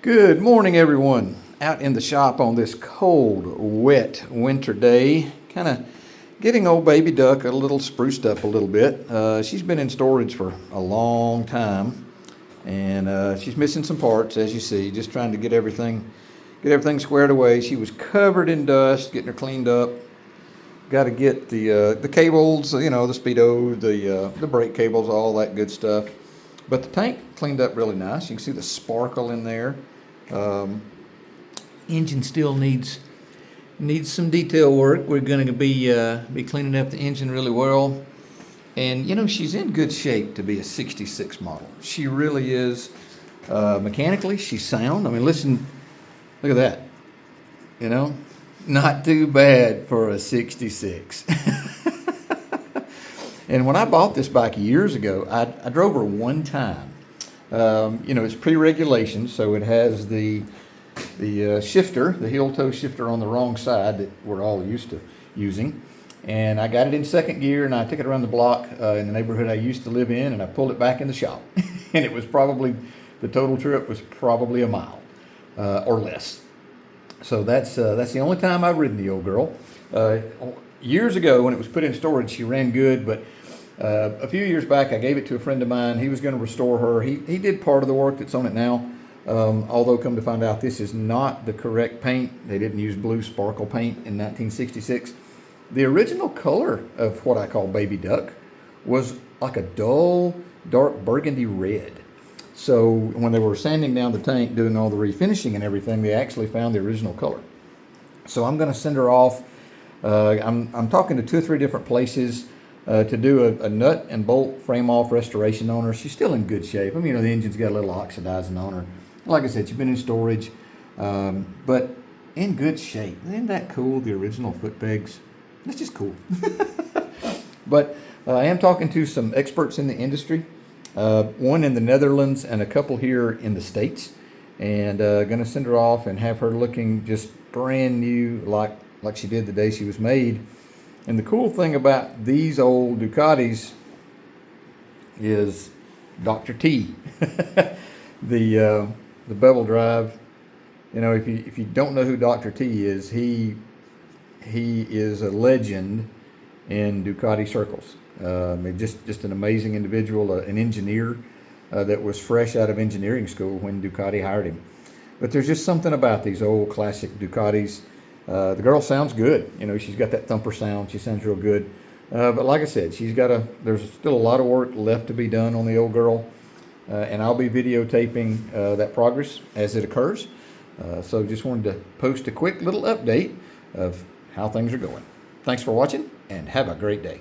Good morning, everyone. Out in the shop on this cold, wet winter day, kind of getting old baby Duck a little spruced up a little bit. She's been in storage for a long time, and she's missing some parts, as you see. Just trying to get everything squared away. She was covered in dust, getting her cleaned up. Got to get the cables, the speedo, the brake cables, all that good stuff. But the tank cleaned up really nice. You can see the sparkle in there. Engine still needs some detail work. We're going to be cleaning up the engine really well. And she's in good shape to be a 66 model. She really is. Mechanically, she's sound. I mean, listen, look at that. Not too bad for a 66. And when I bought this bike years ago, I drove her one time. It's pre-regulation, so it has the shifter, the heel-toe shifter on the wrong side that we're all used to using. And I got it in second gear, and I took it around the block in the neighborhood I used to live in, and I pulled it back in the shop. And the total trip was probably a mile or less. So that's the only time I've ridden the old girl. Years ago, when it was put in storage, she ran good, but a few years back, I gave it to a friend of mine. He was going to restore her. He did part of the work that's on it now, although come to find out this is not the correct paint. They didn't use blue sparkle paint in 1966. The original color of what I call Baby Duck was like a dull, dark burgundy red. So when they were sanding down the tank, doing all the refinishing and everything, they actually found the original color. So I'm going to send her off. I'm talking to 2 or 3 different places to do a nut and bolt frame off restoration on her. She's still in good shape. I mean, the engine's got a little oxidizing on her. Like I said, she's been in storage, but in good shape. Isn't that cool? The original foot pegs. That's just cool. But I am talking to some experts in the industry. One in the Netherlands and a couple here in the States, and going to send her off and have her looking just brand new, like she did the day she was made. And the cool thing about these old Ducatis is Dr. T, the bevel drive. If you don't know who Dr. T is, he is a legend in Ducati circles. Just an amazing individual, an engineer that was fresh out of engineering school when Ducati hired him. But there's just something about these old classic Ducatis. The girl sounds good. She's got that thumper sound. She sounds real good. But like I said, there's still a lot of work left to be done on the old girl. And I'll be videotaping that progress as it occurs. So just wanted to post a quick little update of how things are going. Thanks for watching, and have a great day.